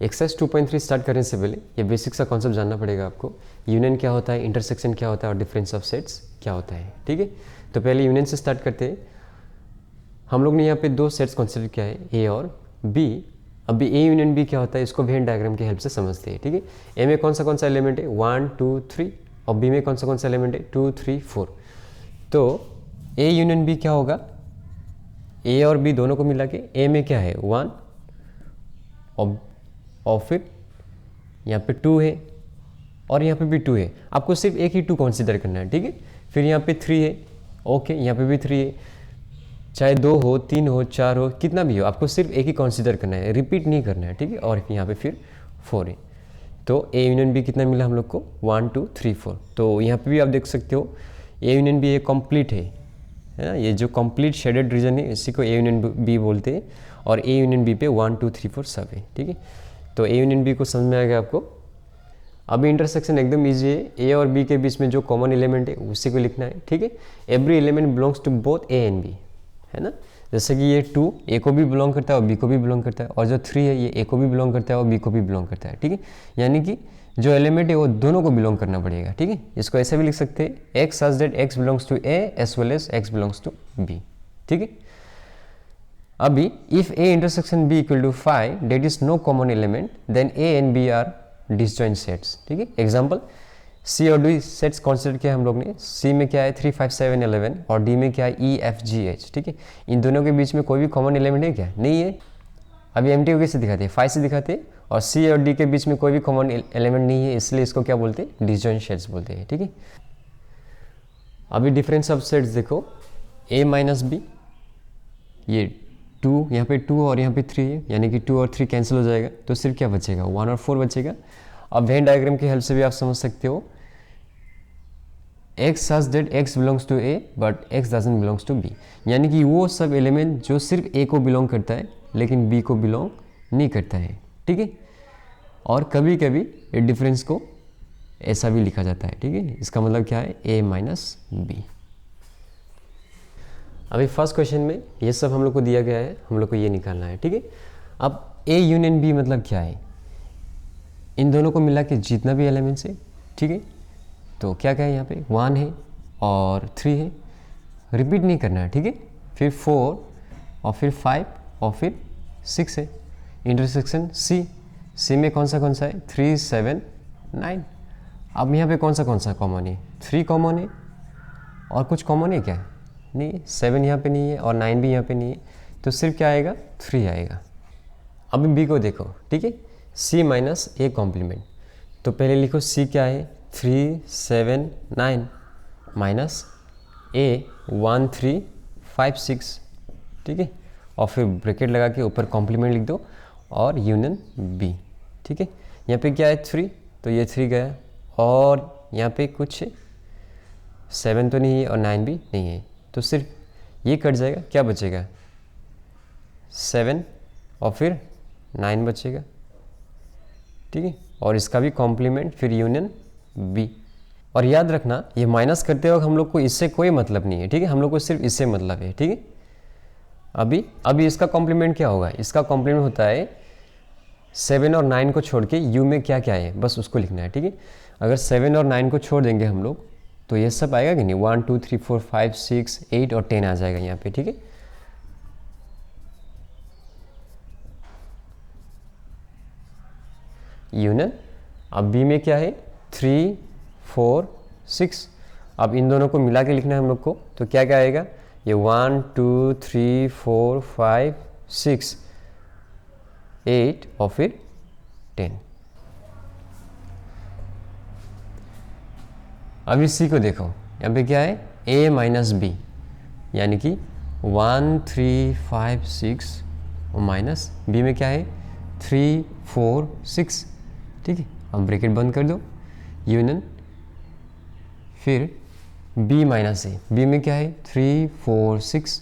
Exercise 2.3 start करने से पहले ये बेसिक सा कॉन्सेप्ट जानना पड़ेगा आपको। यूनियन क्या होता है, इंटरसेक्शन क्या होता है और डिफरेंस ऑफ सेट्स क्या होता है, ठीक है। तो पहले यूनियन से स्टार्ट करते हैं। हम लोग ने यहाँ पे दो सेट्स कंसिडर किया है, ए और बी। अभी ए यूनियन बी क्या होता है इसको वेन डायग्राम की हेल्प से समझते हैं, ठीक है। ए में कौन सा एलिमेंट है 1 2 3 और बी में कौन सा एलिमेंट है 2 3 4। तो ए यूनियन बी क्या होगा, ए और बी दोनों को मिला के ए में क्या है 1 और फिर यहाँ पे 2 है और यहाँ पे भी 2 है। आपको सिर्फ एक ही 2 कंसीडर करना है, ठीक है। फिर यहाँ पे 3 है, ओके, यहाँ पे भी 3 है। चाहे 2 हो 3 हो 4 हो कितना भी हो, आपको सिर्फ एक ही कंसीडर करना है, रिपीट नहीं करना है, ठीक है। और यहाँ पे फिर 4 है। तो ए यूनियन बी कितना मिला हम लोग को 1 2 3 4। तो यहाँ पे भी आप देख सकते हो ए यूनियन बी ये कंप्लीट है ना। ये जो कंप्लीट शेडेड रीजन है इसी को ए यूनियन बी बोलते हैं। और ए यूनियन बी पे 1 2 3 4 सब है, ठीक है। तो ए यूनियन बी को समझ में आ गया आपको। अभी इंटरसेक्शन एकदम ईजी है। ए और बी के बीच में जो कॉमन एलिमेंट है उसी को लिखना है, ठीक है। Every element belongs to both A and B, है ना। जैसे कि ये 2 ए को भी बिलोंग करता है और बी को भी बिलोंग करता है, और जो 3 है ये ए को भी बिलोंग करता है और बी को भी बिलोंग करता है, ठीक है। यानी कि जो एलिमेंट है वो दोनों को बिलोंग करना पड़ेगा, ठीक है। इसको ऐसे भी लिख सकते हैं x such that x belongs to A as well as x belongs to B, ठीक है। अभी if A intersection B equal to 5 that is no common element then A and B are disjoint sets, ठीक है। Example सी और D sets consider किया हम लोग ने। सी में क्या है 3 5 7 11 और डी में क्या है ई एफ जी एच, ठीक है। इन दोनों के बीच में कोई भी कॉमन एलिमेंट है क्या, नहीं है। अभी एम टी कैसे दिखाते हैं 5 से दिखाते हैं। और सी और डी के बीच में कोई भी कॉमन एलिमेंट नहीं है, इसलिए इसको क्या बोलते हैं डिसजॉइंट सेट्स बोलते हैं, ठीक है। अभी डिफरेंस ऑफ सेट्स देखो ए माइनस बी, ये 2 यहाँ पे 2 और यहाँ पे 3 है, यानी कि 2 और 3 कैंसिल हो जाएगा तो सिर्फ क्या बचेगा 1 और 4 बचेगा। अब वेन डायग्राम की हेल्प से भी आप समझ सकते हो x such that x belongs to A but x doesn't belongs to B, यानी कि वो सब एलिमेंट जो सिर्फ ए को बिलोंग करता है लेकिन बी को बिलोंग नहीं करता है, ठीक है। और कभी कभी ये डिफरेंस को ऐसा भी लिखा जाता है, ठीक है। इसका मतलब क्या है ए माइनस बी। अभी फर्स्ट क्वेश्चन में ये सब हम लोग को दिया गया है, हम लोग को ये निकालना है, ठीक है। अब ए यूनियन बी मतलब क्या है, इन दोनों को मिला के जितना भी एलिमेंट्स है, ठीक है। तो क्या क्या है यहाँ पे 1 है और 3 है, रिपीट नहीं करना है, ठीक है। फिर 4 और फिर 5 और फिर 6 है। इंटरसेक्शन सी में कौन सा है 3 7 9। अब यहाँ पे कौन सा कॉमन है 3 कॉमन है और कुछ कॉमन है क्या, नहीं है। 7 यहाँ पे नहीं है और 9 भी यहाँ पे नहीं है, तो सिर्फ क्या आएगा 3 आएगा। अब बी को देखो, ठीक है। सी माइनस ए कॉम्प्लीमेंट, तो पहले लिखो सी क्या है 3 7 9 माइनस ए 1 3 5 6, ठीक है। और फिर ब्रैकेट लगा के ऊपर कॉम्प्लीमेंट लिख दो और यूनियन बी, ठीक है। यहाँ पे क्या है 3, तो ये 3 गया और यहाँ पे कुछ 7 तो नहीं है और 9 भी नहीं है, तो सिर्फ ये कट जाएगा, क्या बचेगा 7 और फिर 9 बचेगा, ठीक है। और इसका भी कॉम्प्लीमेंट फिर यूनियन बी। और याद रखना ये माइनस करते वक्त हम लोग को इससे कोई मतलब नहीं है, ठीक है। हम लोग को सिर्फ इससे मतलब है, ठीक है। अभी इसका कॉम्प्लीमेंट क्या होगा, इसका कॉम्प्लीमेंट होता है 7 और 9 को छोड़ के यू में क्या क्या है बस उसको लिखना है, ठीक है। अगर 7 और 9 को छोड़ देंगे हम लोग तो ये सब आएगा कि नहीं 1 2 3 4 5 6 8 और 10 आ जाएगा यहाँ पे, ठीक है। यूनियन अब बी में क्या है 3 4 6। अब इन दोनों को मिला के लिखना है हम लोग को, तो क्या क्या आएगा ये 1 2 3 4 5 6 8 और फिर 10। अब इस सी को देखो, यहाँ पे क्या है a माइनस बी, यानी कि 1 3 5 6 और माइनस बी में क्या है 3 4 6, ठीक है। हम ब्रैकेट बंद कर दो यूनियन फिर b माइनस ए, बी में क्या है 3 4 6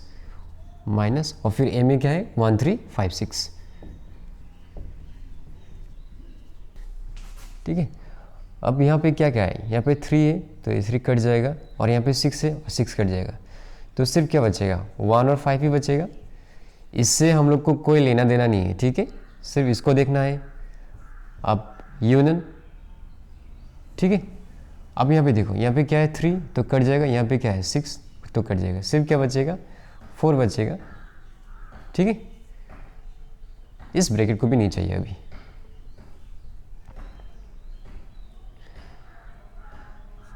माइनस और फिर a में क्या है 1 3 5 6, ठीक है। अब यहाँ पे क्या क्या है, यहाँ पे 3 है तो ये 3 कट जाएगा और यहाँ पे 6 है और 6 कट जाएगा, तो सिर्फ क्या बचेगा 1 और 5 ही बचेगा। इससे हम लोग को कोई लेना देना नहीं है, ठीक है। सिर्फ इसको देखना है अब यूनियन, ठीक है। अब यहाँ पे देखो, यहाँ पे क्या है 3 तो कट जाएगा, यहाँ पे क्या है 6 तो कट जाएगा, सिर्फ क्या बचेगा 4 बचेगा, ठीक है। इस ब्रैकेट को भी नहीं चाहिए अभी।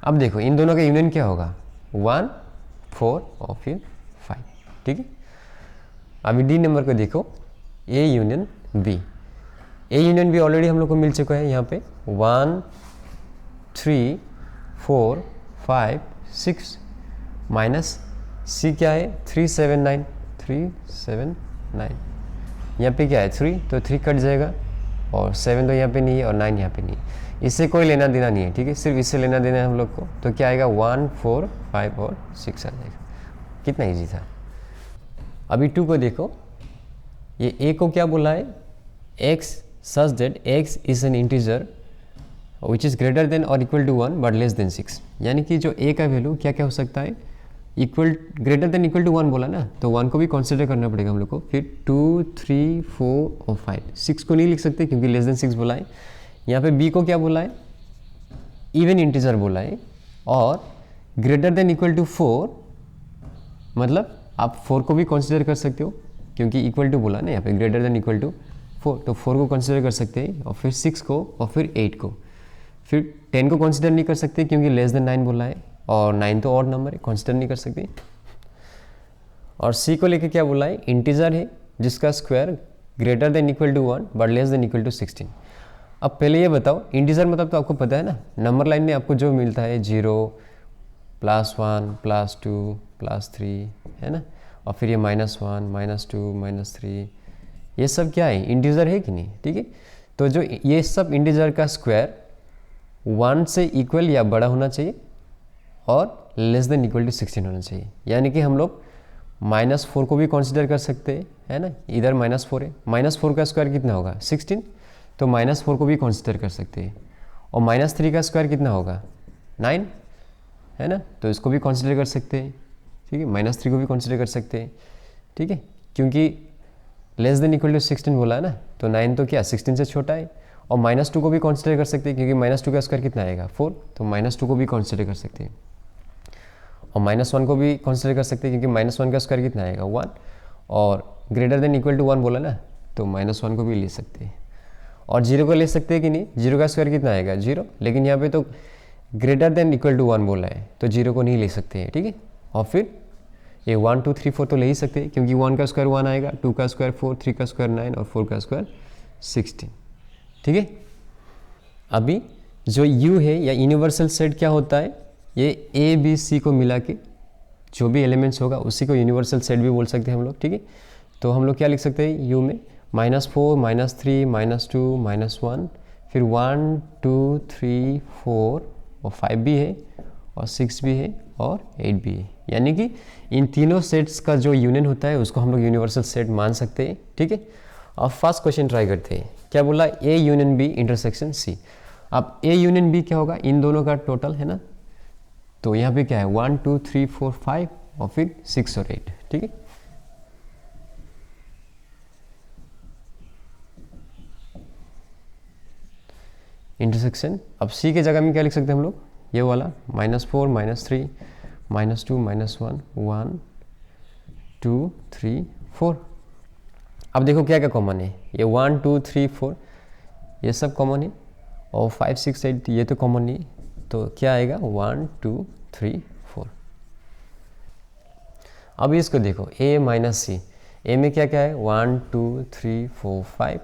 अब देखो इन दोनों का यूनियन क्या होगा 1 4 और फिर 5, ठीक है। अभी डी नंबर को देखो, A union B. A union B already हम लोग को मिल चुका है यहाँ पे 1 3 4 5 6 माइनस सी क्या है 3 7 9 3 7 9, यहाँ पे क्या है 3 तो 3 कट जाएगा और 7 तो यहाँ पे नहीं है और 9 यहाँ पे नहीं है, इससे कोई लेना देना नहीं है, ठीक है। सिर्फ इससे लेना देना है हम लोग को, तो क्या आएगा 1 4 5 और 6 आ जाएगा। कितना इजी था। अभी 2 को देखो, ये a को क्या बोला है x such that x is an integer which is greater than और equal to 1 but less than 6, यानी कि जो a का वैल्यू क्या क्या हो सकता है ग्रेटर देन इक्वल टू 1 बोला ना, तो 1 को भी कंसीडर करना पड़ेगा हम लोग को। फिर 2 3 4 और 5, 6 को नहीं लिख सकते क्योंकि लेस देन 6 बोला है। यहाँ पे b को क्या बोला है इवन इंटीजर बोला है और ग्रेटर देन इक्वल टू 4, मतलब आप 4 को भी कंसीडर कर सकते हो क्योंकि इक्वल टू बोला ना यहाँ पे ग्रेटर देन इक्वल टू 4, तो 4 को कंसीडर कर सकते हैं और फिर 6 को और फिर 8 को। फिर 10 को कंसीडर नहीं कर सकते क्योंकि लेस देन 9 बोला है और 9 तो ऑड नंबर है, कंसीडर नहीं कर सकते। और c को लेके क्या बोला है इंटीजर है जिसका square greater than equal to 1 but less than equal to 16। अब पहले ये बताओ इंटीजर मतलब तो आपको पता है ना, नंबर लाइन में आपको जो मिलता है 0 +1 +2 +3 है ना, और फिर ये -1 -2 -3, ये सब क्या है इंटीजर है कि नहीं, ठीक है। तो जो ये सब इंटीजर का स्क्वायर 1 से इक्वल या बड़ा होना चाहिए और लेस देन इक्वल टू 16 होना चाहिए, यानी कि हम लोग -4 को भी कंसीडर कर सकते हैं, है ना, इधर -4 है, -4 का स्क्वायर कितना होगा 16, तो -4 को भी कंसीडर कर सकते हैं। और -3 का स्क्वायर कितना होगा 9, है ना, तो इसको भी कंसीडर कर सकते हैं, ठीक है। -3 को भी कंसीडर कर सकते हैं, ठीक है, क्योंकि लेस देन इक्वल टू 16 बोला है ना, तो 9 तो क्या 16 से छोटा है। और -2 को भी कंसीडर कर सकते हैं क्योंकि -2 का स्क्वायर कितना आएगा 4, तो -2 को भी कंसीडर कर सकते हैं। और -1 को भी कंसीडर कर सकते हैं क्योंकि -1 का स्क्वायर कितना आएगा 1, और ग्रेटर देन इक्वल टू 1 बोला ना, तो -1 को भी ले सकते हैं। और 0 को ले सकते हैं कि नहीं, 0 का स्क्वायर कितना आएगा 0, लेकिन यहाँ पे तो ग्रेटर देन इक्वल टू 1 बोला है तो 0 को नहीं ले सकते हैं, ठीक है। और फिर ये 1 2 3 4 तो ले ही सकते हैं क्योंकि 1 का स्क्वायर 1 आएगा, 2 का स्क्वायर 4, 3 का स्क्वायर 9 और 4 का स्क्वायर 16, ठीक है। अभी जो U है या यूनिवर्सल सेट क्या होता है, ये A B C को मिला के जो भी एलिमेंट्स होगा उसी को यूनिवर्सल सेट भी बोल सकते हैं हम लोग, ठीक है। तो हम लोग क्या लिख सकते हैं U में -4 -3 -2 -1, फिर 1 2 3 4 और 5 भी है और 6 भी है और 8 भी है, यानी कि इन तीनों सेट्स का जो यूनियन होता है उसको हम लोग यूनिवर्सल सेट मान सकते हैं, ठीक है। अब फर्स्ट क्वेश्चन ट्राई करते हैं, क्या बोला A union B intersection C। अब A यूनियन B क्या होगा, इन दोनों का टोटल है ना, तो यहाँ पे क्या है 1 2 3 4 5 और फिर 6 और 8, ठीक है। इंटरसेक्शन, अब C के जगह में क्या लिख सकते हैं हम लोग, ये वाला -4 -3 -2 -1 1 2 3 4। अब देखो क्या क्या कॉमन है, ये 1 2 3 4 ये सब कॉमन है और 5 6 8 ये तो कॉमन नहीं, तो क्या आएगा 1 2 3 4। अब इसको देखो A -C, A में क्या क्या है 1 2 3 4 5,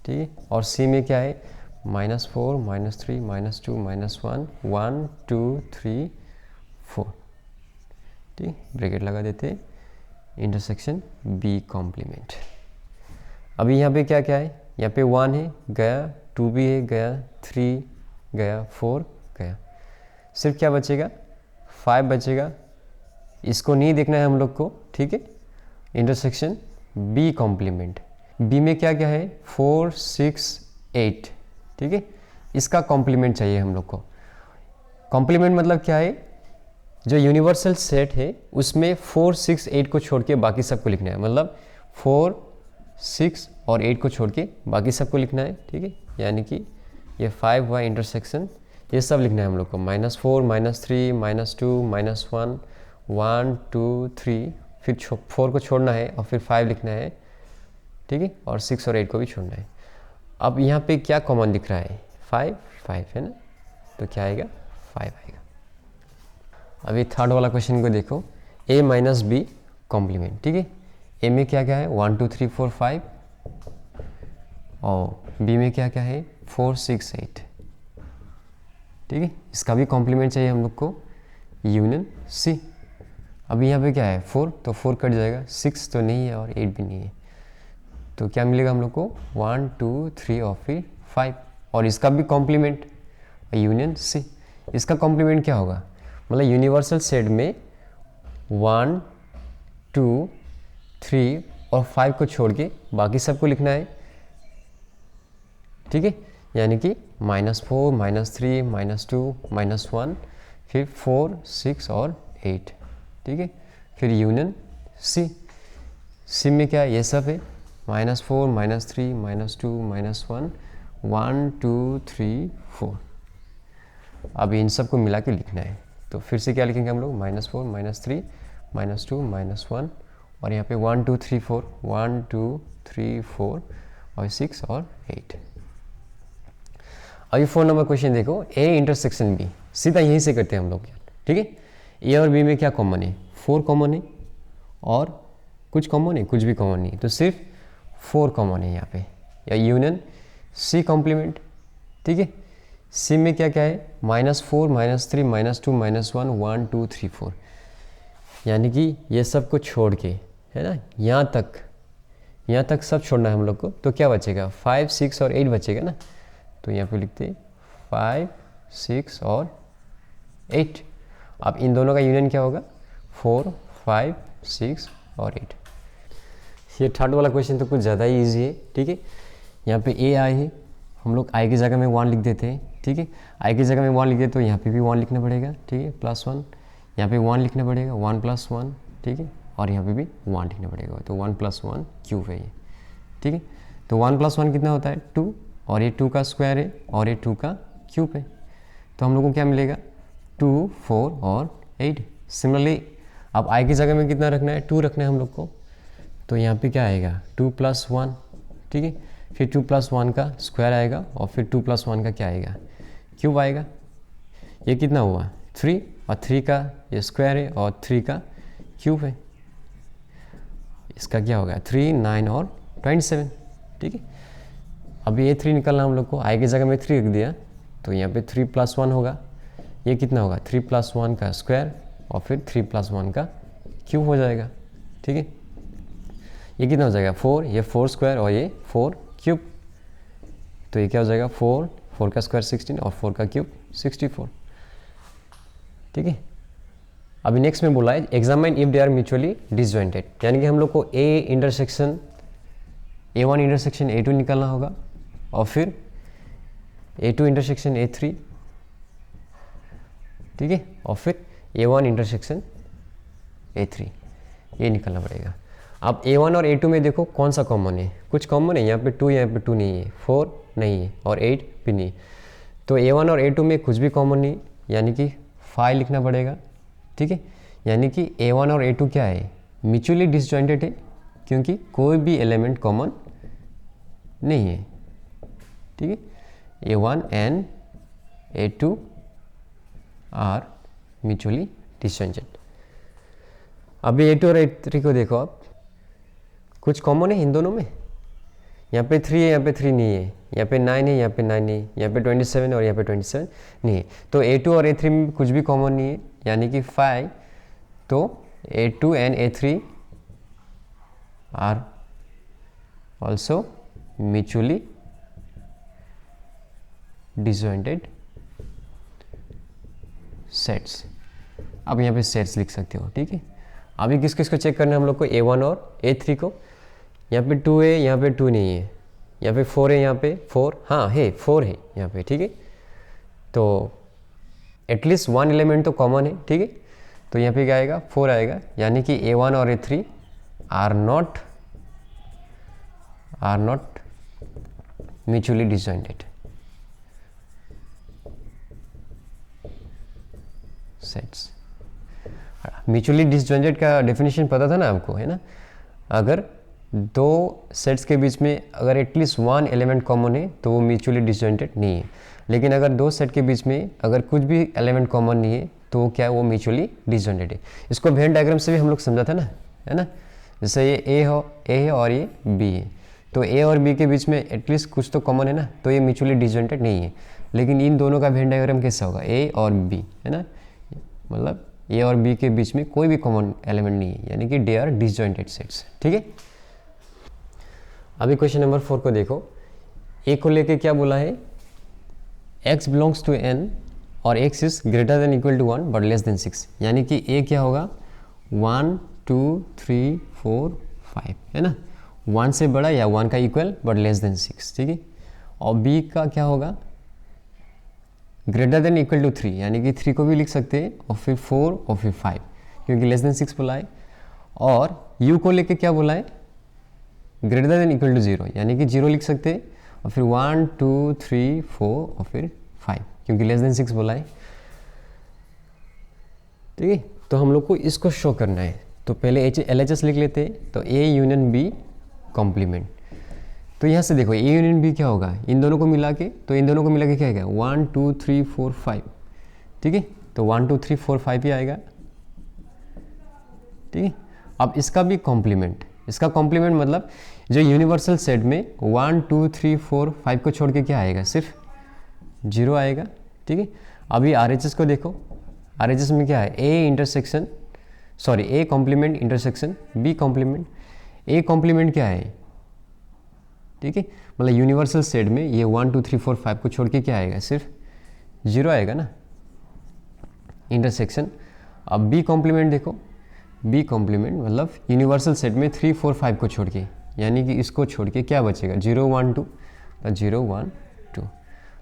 ठीक है, और C में क्या है -4 -3 -2 -1 1 2 3 4, ठीक, ब्रैकेट लगा देते हैं, इंटरसेक्शन B कॉम्प्लीमेंट। अभी यहाँ पे क्या क्या है, यहाँ पे 1 है गया, 2 भी है गया, 3 गया, 4 गया, सिर्फ क्या बचेगा 5 बचेगा, इसको नहीं देखना है हम लोग को, ठीक है। इंटरसेक्शन B कॉम्प्लीमेंट, B में क्या क्या है 4 6 8, ठीक है, इसका कॉम्प्लीमेंट चाहिए हम लोग को। कॉम्प्लीमेंट मतलब क्या है, जो यूनिवर्सल सेट है उसमें 4 6 8 को छोड़ के बाकी सबको लिखना है, मतलब 4 6 और 8 को छोड़ के बाकी सबको लिखना है, ठीक है, यानी कि ये 5 हुआ इंटरसेक्शन, ये सब लिखना है हम लोग को, -4 -3 -2 -1 1 2 3, फिर 4 को छोड़ना है और फिर 5 लिखना है, ठीक है, और 6 और 8 को भी छोड़ना है। अब यहाँ पे क्या कॉमन दिख रहा है, 5 है ना, तो क्या आएगा, 5 आएगा। अभी थर्ड वाला क्वेश्चन को देखो, a माइनस बी कॉम्प्लीमेंट, ठीक है। a में क्या क्या है, 1 2 3 4 5, और b में क्या क्या है, 4 6 8, ठीक है। इसका भी कॉम्प्लीमेंट चाहिए हम लोग को, यूनियन c। अभी यहाँ पे क्या है, 4, तो 4 कट जाएगा, 6 तो नहीं है और 8 भी नहीं है, तो क्या मिलेगा हम लोग को, 1 2 3 और फिर 5, और इसका भी कॉम्प्लीमेंट यूनियन c। इसका कॉम्प्लीमेंट क्या होगा, मतलब यूनिवर्सल सेट में 1 2 3 और 5 को छोड़ के बाकी सबको लिखना है, ठीक है। यानी कि -4 -3 -2 -1, फिर 4 6 और 8, ठीक है। फिर यूनियन c। c में क्या है, ये सब है, -4 -3 -2 -1 1 2 3 4। अब इन सब को मिला के लिखना है, तो फिर से क्या लिखेंगे हम लोग, -4 -3 -2 -1, और यहाँ पे 1 2 3 4 1 2 3 4 और 6 और 8। अभी 4 नंबर क्वेश्चन देखो, a इंटरसेक्शन b, सीधा यहीं से करते हैं हम लोग, ठीक है। a और b में क्या कॉमन है, 4 कॉमन है, और कुछ कॉमन है, कुछ भी कॉमन नहीं, तो सिर्फ 4 कॉमन है यहाँ पे, या यूनियन c कॉम्प्लीमेंट, ठीक है। c में क्या क्या है, -4 -3 -2 -1 1 2 3 4, यानी कि ये सब को छोड़ के, है ना, यहाँ तक सब छोड़ना है हम लोग को, तो क्या बचेगा, 5 6 और 8 बचेगा ना, तो यहाँ पे लिखते 5 6 और 8। अब इन दोनों का यूनियन क्या होगा, 4 5 6 और 8। ये थर्ड वाला क्वेश्चन तो कुछ ज़्यादा ही ईजी है, ठीक है। यहाँ पे a आई है, हम लोग i की जगह में 1 लिख देते हैं, ठीक है। i की जगह में 1 लिख देते तो यहाँ पे भी 1 लिखना पड़ेगा, ठीक है, +1, यहाँ पे 1 लिखना पड़ेगा, 1 + 1, ठीक है, और यहाँ पे भी 1 लिखना पड़ेगा, तो 1 + 1 क्यूब है ये, ठीक है। तो 1 + 1 कितना होता है, 2, और ये 2 का स्क्वायर है, और ये 2 का क्यूब है, तो हम लोग को क्या मिलेगा, 2 4 और 8। सिमिलरली अब i की जगह में कितना रखना है, 2 रखना है हम लोग को, तो यहाँ पे क्या आएगा, 2 + 1, ठीक है, फिर 2 + 1 का स्क्वायर आएगा, और फिर 2 + 1 का क्या आएगा, क्यूब आएगा। ये कितना हुआ, 3, और 3 का ये स्क्वायर है, और 3 का क्यूब है, इसका क्या होगा, 3 9 और 27, ठीक है। अभी ये 3 निकलना हम लोग को, i की जगह में 3 रख दिया, तो यहाँ पे 3 + 1 होगा, ये कितना होगा, 3 + 1 का स्क्वायर, और फिर 3 + 1 का क्यूब हो जाएगा, ठीक है। ये कितना हो जाएगा, 4, ये 4 स्क्वायर और ये 4 क्यूब, तो ये क्या हो जाएगा, 4 का स्क्वायर 16 और 4 का क्यूब 64, ठीक है। अभी नेक्स्ट में बोला है examine if they are mutually disjointed, यानी कि हम लोग को a1 इंटरसेक्शन a2 निकालना होगा, और फिर a2 इंटरसेक्शन a3, ठीक है, और फिर a1 इंटरसेक्शन a3, ये निकालना पड़ेगा। अब a1 और a2 में देखो कौन सा कॉमन है, कुछ कॉमन है, यहाँ पे 2, यहाँ पे 2 नहीं है, 4 नहीं है, और 8 भी नहीं, तो a1 और a2 में कुछ भी कॉमन नहीं, यानी कि 5 लिखना पड़ेगा, ठीक है। यानी कि a1 और a2 क्या है, म्यूचुअली डिसजॉइंटेड है, क्योंकि कोई भी एलिमेंट कॉमन नहीं है, ठीक है। a1 and a2 are mutually disjointed. अभी a2 और a3 को देखो, आप कुछ कॉमन है इन दोनों में, यहाँ पे 3 है, यहाँ पे 3 नहीं है, यहाँ पे 9 है, यहाँ पे 9 नहीं है, यहाँ पे 27 और यहाँ पे 27 नहीं है, तो a2 और a3 में कुछ भी कॉमन नहीं है, यानी कि 5, तो a2 and a3 are also mutually disjointed sets. अब यहाँ पे सेट्स लिख सकते हो, ठीक है। अभी किस किस को चेक करना है हम लोग को, a1 और a3 को, यहाँ पे 2 है, यहाँ पे 2 नहीं है, यहाँ पे 4 है, यहाँ पे 4, हाँ है 4 है यहाँ पे, ठीक है, तो एटलीस्ट 1 एलिमेंट तो कॉमन है, ठीक है, तो यहाँ पे क्या आएगा, 4 आएगा, यानी कि a1 और a3 are not mutually disjointed, sets. Mutually disjointed का डेफिनेशन पता था ना आपको, है ना? अगर दो सेट्स के बीच में अगर एटलीस्ट वन एलिमेंट कॉमन है तो वो म्यूचुअली डिसजॉइंटेड नहीं है, लेकिन अगर दो सेट के बीच में अगर कुछ भी एलिमेंट कॉमन नहीं है तो वो क्या है, वो म्यूचुअली डिसजॉइंटेड है। इसको वेन डायग्राम से भी हम लोग समझा था ना, है ना? जैसे ये ए है और ये बी है, तो ए और बी के बीच में एटलीस्ट कुछ तो कॉमन है ना, तो ये म्यूचुअली डिसजॉइंटेड नहीं है। लेकिन इन दोनों का वेन डायग्राम कैसा होगा, ए और बी, है ना? मतलब ए और बी के बीच में कोई भी कॉमन एलिमेंट नहीं है, यानी कि दे आर डिसजॉइंटेड सेट्स। ठीक है, अभी क्वेश्चन नंबर 4 को देखो। ए को लेके क्या बोला है, x बिलोंग्स टू n और x is greater than equal to 1 but less than 6, यानी कि a क्या होगा 1 2 3 4 5, है ना? 1 से बड़ा या 1 का इक्वल बट लेस देन 6, ठीक है? और b का क्या होगा ग्रेटर देन इक्वल टू 3, यानी कि 3 को भी लिख सकते हैं और फिर 4 और फिर 5, क्योंकि लेस देन 6 बोला है। और u को लेके क्या बोला है, ग्रेटर देन इक्वल टू 0, यानी कि 0 लिख सकते हैं और फिर 1 2 3 4 और फिर 5, क्योंकि लेस देन 6 बोला है। ठीक है, तो हम लोग को इसको शो करना है, तो पहले LHS लिख लेते हैं। तो A यूनियन B कॉम्प्लीमेंट, तो यहाँ से देखो A यूनियन B क्या होगा, इन दोनों को मिला के, तो इन दोनों को मिला के क्या आएगा 1 2 3 4 5, ठीक है? तो 1 2 3 4 5 ही आएगा, ठीक है? अब इसका भी कॉम्प्लीमेंट, इसका कॉम्प्लीमेंट मतलब जो यूनिवर्सल सेट में 1 2 3 4 5 को छोड़ के क्या आएगा, सिर्फ 0 आएगा, ठीक है? अभी RHS को देखो, RHS में क्या है, A complement intersection B complement. A complement क्या है, ठीक है? मतलब यूनिवर्सल सेट में ये 1 2 3 4 5 को छोड़ के क्या आएगा, सिर्फ 0 आएगा ना, इंटरसेक्शन। अब B कॉम्प्लीमेंट देखो, B कॉम्प्लीमेंट मतलब यूनिवर्सल सेट में 3 4 5 को छोड़ के, यानी कि इसको छोड़ के क्या बचेगा 0 1 2, 0 1 2।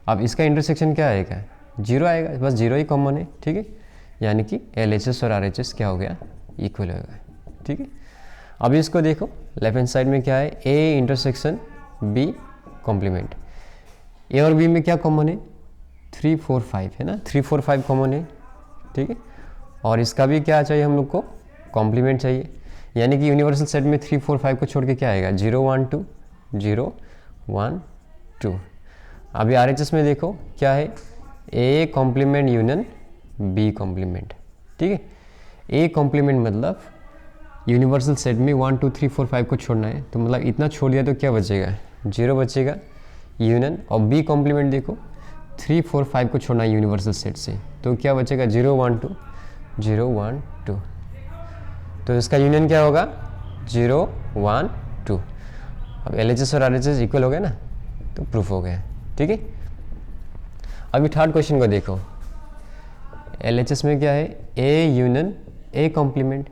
अब इसका इंटरसेक्शन क्या आएगा, 0 आएगा, बस 0 ही कॉमन है, ठीक है? यानी कि LHS और RHS क्या हो गया, इक्वल हो गया, ठीक है? अभी इसको देखो, लेफ्ट हैंड साइड में क्या है, A intersection B complement. A और B में क्या कॉमन है, 3 4 5, है ना? 3 4 5 कॉमन है, ठीक है? और इसका भी क्या चाहिए हम लोग को, कॉम्प्लीमेंट चाहिए, यानी कि यूनिवर्सल सेट में 3 4 5 को छोड़ के क्या आएगा 0 1 2, 0 1 2। अभी RHS में देखो क्या है, A complement union B complement, ठीक है? A कॉम्प्लीमेंट मतलब यूनिवर्सल सेट में 1 2 3 4 5 को छोड़ना है, तो मतलब इतना छोड़ दिया तो क्या बचेगा, 0 बचेगा यूनियन। और B कॉम्प्लीमेंट देखो 3 4 5 को छोड़ना है यूनिवर्सल सेट से, तो क्या बचेगा 0 1 2, 0 1 2। तो इसका यूनियन क्या होगा 0 1 2। अब LHS और RHS इक्वल हो गए ना, तो प्रूफ हो गया, ठीक है? अभी थर्ड क्वेश्चन को देखो, LHS में क्या है, A union A complement.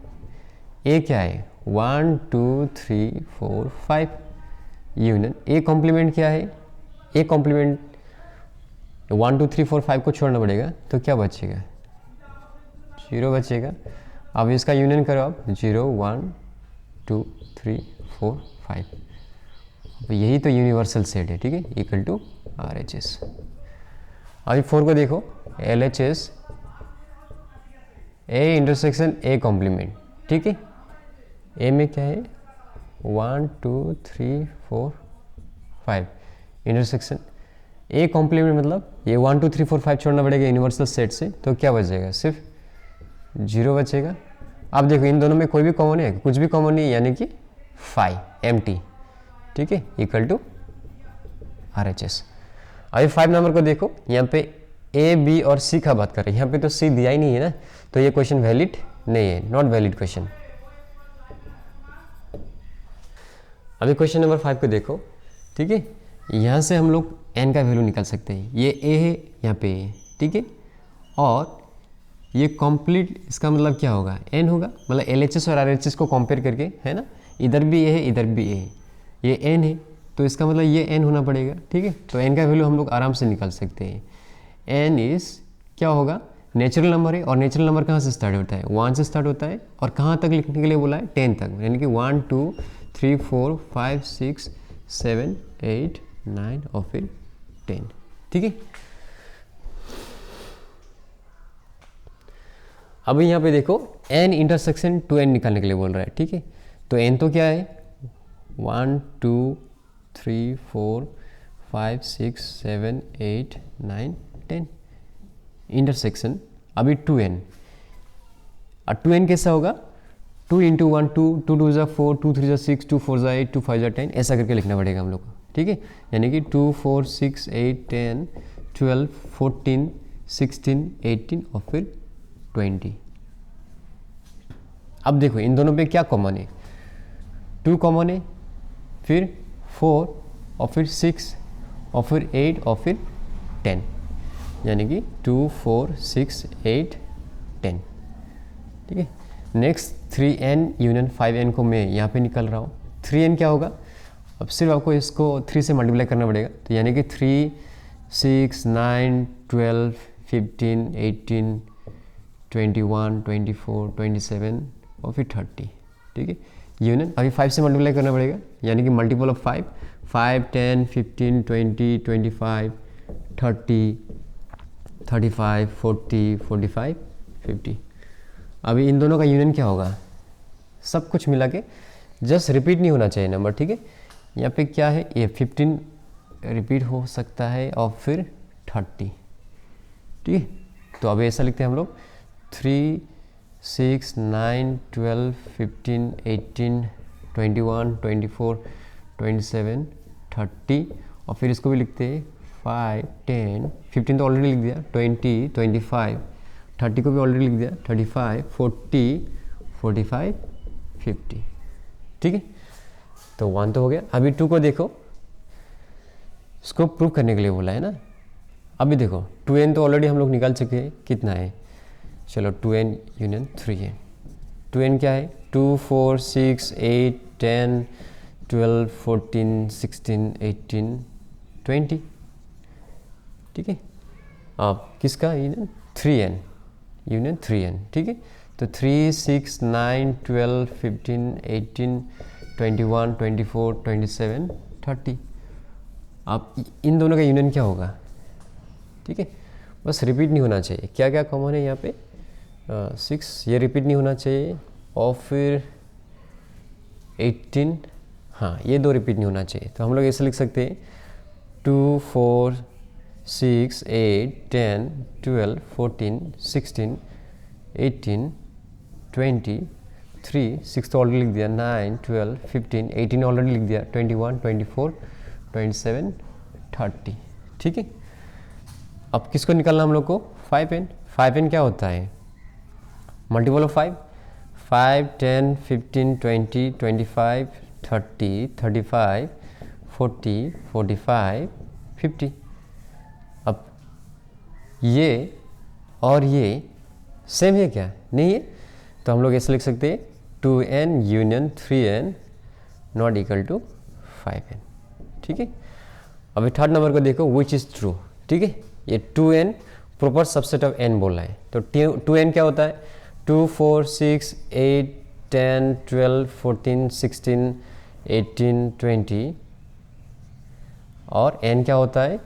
A क्या है 1 2 3 4 5 यूनियन A कॉम्प्लीमेंट क्या है, A कॉम्प्लीमेंट 1 2 3 4 5 को छोड़ना पड़ेगा, तो क्या बचेगा 0 बचेगा। अब इसका यूनियन करो आप 0 1 2 3 4 5, अब यही तो यूनिवर्सल सेट है, ठीक है? Equal to RHS। अभी 4 को देखो, LHS A intersection A complement, ठीक है? A में क्या है 1 2 3 4 5 इंटरसेक्शन A कॉम्प्लीमेंट मतलब ये 1 2 3 4 5 छोड़ना पड़ेगा यूनिवर्सल सेट से, तो क्या बचेगा सिर्फ 0 बचेगा। अब देखो इन दोनों में कोई भी कॉमन है, कुछ भी कॉमन नहीं, यानी कि 5 एम्प्टी, ठीक है? Equal to RHS। अभी 5 नंबर को देखो, यहाँ पे A B और C का बात कर रहे हैं, यहाँ पे तो C दिया ही नहीं है ना, तो ये क्वेश्चन वैलिड नहीं है, नॉट वैलिड क्वेश्चन। अभी क्वेश्चन नंबर 5 को देखो, ठीक है? यहाँ से हम लोग n का वैल्यू निकाल सकते हैं, ये A है, यहाँ पे A, ठीक है? और ये कंप्लीट, इसका मतलब क्या होगा n होगा, मतलब LHS और RHS को कंपेयर करके, है ना? इधर भी A है, इधर भी A है, ये n है, तो इसका मतलब ये n होना पड़ेगा, ठीक है? तो n का वैल्यू हम लोग आराम से निकाल सकते हैं। n इज क्या होगा, नेचुरल नंबर है, और नेचुरल नंबर कहाँ से स्टार्ट होता है, 1 से स्टार्ट होता है, और कहाँ तक लिखने के लिए बोला है 10 तक, यानी कि 1 2 3 4 5 6 7 8 9 और फिर 10, ठीक है? अभी यहाँ पे देखो n इंटरसेक्शन 2n निकालने के लिए बोल रहा है, ठीक है। तो n तो क्या है 1 2 3 4 5 6 7 8 9 10 इंटरसेक्शन अभी 2n। और 2n कैसा होगा 2 इंटू 1 2 2 2 ज़ा 4 2 3 ज़ा 6 2 4 ज़ा 8 2 5 ज़ा 10 ऐसा करके लिखना पड़ेगा हम लोग को, ठीक है। यानी कि 2 4 6 8 10 12 14 16 18 और फिर 20। अब देखो इन दोनों पे क्या कॉमन है, 2 कॉमन है, फिर 4 और फिर 6 और फिर 8 और फिर 10, यानी कि 2 4 6 8 10, ठीक है। नेक्स्ट 3n यूनियन 5n को मैं यहाँ पे निकल रहा हूँ। 3n क्या होगा, अब सिर्फ आपको इसको 3 से मल्टीप्लाई करना पड़ेगा, तो यानी कि 3 6 9 12 15 18 21 24 27 और फिर 30, ठीक है। यूनियन अभी 5 से मल्टीप्लाई करना पड़ेगा, यानी कि मल्टीपल ऑफ 5 5 10 15 20 25 30 35 40 45 50। अभी इन दोनों का यूनियन क्या होगा, सब कुछ मिला के जस्ट रिपीट नहीं होना चाहिए नंबर, ठीक है। यहाँ पे क्या है, ये 15 रिपीट हो सकता है और फिर 30, ठीक है। तो अभी ऐसा लिखते हैं हम लोग 3 6 9 12 15 18 21 24 27 30 और फिर इसको भी लिखते हैं 5 10 15 तो ऑलरेडी लिख दिया, 20 25 30 को भी ऑलरेडी लिख दिया, 35 40 45 50, ठीक है। तो 1 तो हो गया। अभी 2 को देखो, इसको प्रूव करने के लिए बोला है ना। अभी देखो 2n तो ऑलरेडी हम लोग निकाल चुके हैं, कितना है, चलो 2n यूनियन 3n। 2n क्या है 2 4 6 8 10 12 14 16 18 20, ठीक है। अब किसका यूनियन 3n यूनियन 3n, ठीक है। तो 3 6 9 12 15 18 21 24 27 30। अब इन दोनों का यूनियन क्या होगा, ठीक है। बस रिपीट नहीं होना चाहिए, क्या क्या कॉमन है यहाँ पे 6 ये रिपीट नहीं होना चाहिए और फिर 18, हाँ ये 2 रिपीट नहीं होना चाहिए। तो हम लोग ऐसे लिख सकते हैं 2 4 6 8 10 12 14 16 18 20 3 6 तो ऑलरेडी लिख दिया, 9 12 15 18 ऑलरेडी लिख दिया, 21 24 27 30, ठीक है। अब किसको निकालना हम लोग को 5n। 5n क्या होता है मल्टीपल ऑफ 5 5 10 15 20 25 30 35 40 45 50। अब ये और ये सेम है क्या, नहीं है, तो हम लोग ऐसे लिख सकते हैं 2n union 3n not equal to 5n, ठीक है। अभी थर्ड नंबर को देखो विच इज़ ट्रू, ठीक है। ये 2n proper subset of n बोल रहा है, तो 2n क्या होता है 2 4 6 8 10 12 14 16 18 20 और n क्या होता है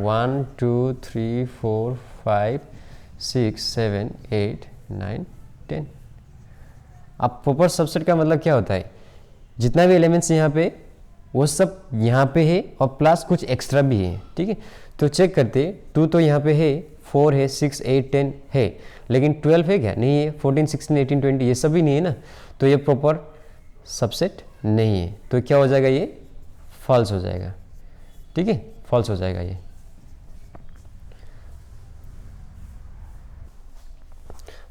1 2 3 4 5 6 7 8 9 10। अब प्रॉपर सबसेट का मतलब क्या होता है, जितना भी एलिमेंट्स यहाँ पे वो सब यहाँ पे है और प्लस कुछ एक्स्ट्रा भी है, ठीक है। तो चेक करते 2 तो यहाँ पे है, 4 है, 6 8 10 है, लेकिन 12 है क्या, नहीं है, 14 16 18 20 ये सब भी नहीं है ना, तो ये प्रॉपर सबसेट नहीं है। तो क्या हो जाएगा, ये फॉल्स हो जाएगा, ठीक है, फॉल्स हो जाएगा ये।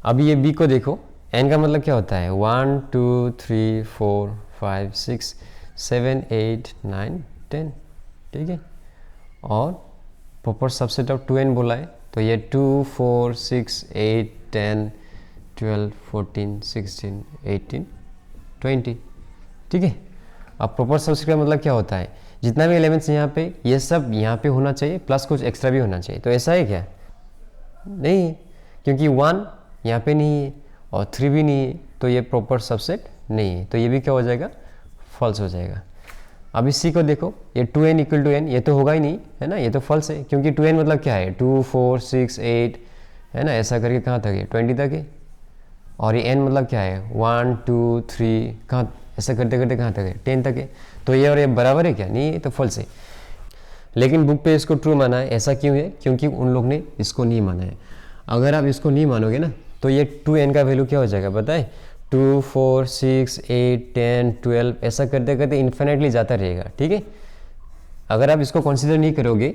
अभी ये बी को देखो, एन का मतलब क्या होता है 1 2 3 4 5 6 7 8 9 10, ठीक है। और प्रॉपर सबसेट ऑफ 2n बोला है, तो ये 2 4 6 8 10 12 14 16 18 20, ठीक है। अब प्रॉपर सबसेट का मतलब क्या होता है, जितना भी एलिमेंट्स यहाँ पे ये सब यहाँ पे होना चाहिए प्लस कुछ एक्स्ट्रा भी होना चाहिए। तो ऐसा है क्या, नहीं है, क्योंकि 1 यहाँ पे नहीं है और 3 भी नहीं है, तो ये प्रॉपर सबसेट नहीं है, तो ये भी क्या हो जाएगा, फॉल्स हो जाएगा। अब इस सी को देखो, ये 2n इक्वल टू n, ये तो होगा ही नहीं है ना, ये तो फॉल्स है, क्योंकि 2n मतलब क्या है 2 4 6 8 है ना, ऐसा करके कहाँ तक है 20 तक है, और ये n मतलब क्या है 1 2 3 कहाँ, ऐसा करते करते कहाँ तक है 10 तक है। तो ये और ये बराबर है क्या, नहीं है, तो फॉल्स है। लेकिन बुक पे इसको ट्रू माना है, ऐसा क्यों है, क्योंकि उन लोग ने इसको नहीं माना है। अगर आप इसको नहीं मानोगे ना तो ये 2n का वैल्यू क्या हो जाएगा पता है, 2 4 6 8 10 12 ऐसा करते करते इन्फिनेटली जाता रहेगा, ठीक है। अगर आप इसको कंसीडर नहीं करोगे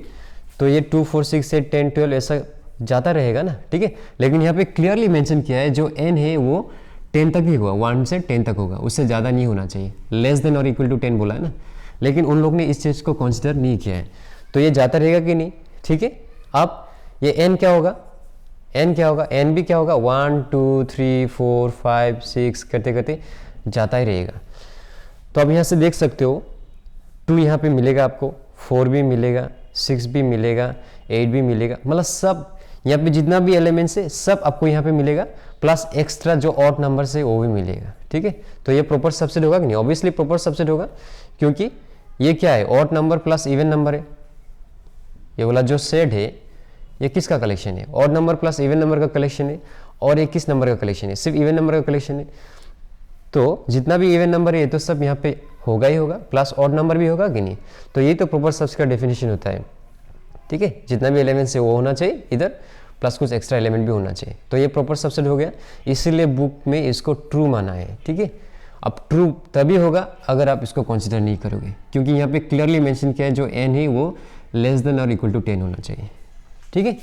तो ये 2 4 6 8 10 12 ऐसा जाता रहेगा ना, ठीक है। लेकिन यहाँ पे क्लियरली मेंशन किया है जो n है वो 10 तक ही होगा, 1 से 10 तक होगा, उससे ज़्यादा नहीं होना चाहिए, लेस देन और इक्वल टू 10 बोला है ना। लेकिन उन लोग ने इस चीज़ को कंसीडर नहीं किया है, तो ये जाता रहेगा कि नहीं, ठीक है। अब ये n क्या होगा, n क्या होगा, n भी क्या होगा 1 2 3 4 5 6 करते करते जाता ही रहेगा। तो अब यहाँ से देख सकते हो 2 यहाँ पे मिलेगा आपको, 4 भी मिलेगा, 6 भी मिलेगा, 8 भी मिलेगा, मतलब सब यहाँ पे जितना भी एलिमेंट्स है सब आपको यहाँ पे मिलेगा, प्लस एक्स्ट्रा जो ऑड नंबर है वो भी मिलेगा, ठीक है। तो ये प्रॉपर सबसेट होगा कि नहीं, ऑब्वियसली प्रॉपर सबसेट होगा, क्योंकि ये क्या है odd number plus even number है। ये वाला जो सेट है ये किसका कलेक्शन है, odd number plus even number का कलेक्शन है, और ये किस नंबर का कलेक्शन है, सिर्फ इवन नंबर का कलेक्शन है। तो जितना भी इवन नंबर है तो सब यहाँ पे होगा ही होगा, प्लस ऑड नंबर भी होगा कि नहीं। तो ये तो प्रॉपर सबसेट का डेफिनेशन होता है, ठीक है। जितना भी एलिमेंट्स है वो होना चाहिए इधर, प्लस कुछ एक्स्ट्रा एलिमेंट भी होना चाहिए, तो ये प्रॉपर सबसेट हो गया। इसीलिए बुक में इसको ट्रू माना है, ठीक है। अब ट्रू तभी होगा अगर आप इसको कंसीडर नहीं करोगे, क्योंकि यहाँ पे क्लियरली मेंशन किया है जो n है वो लेस देन और इक्वल टू 10 होना चाहिए, ठीक है।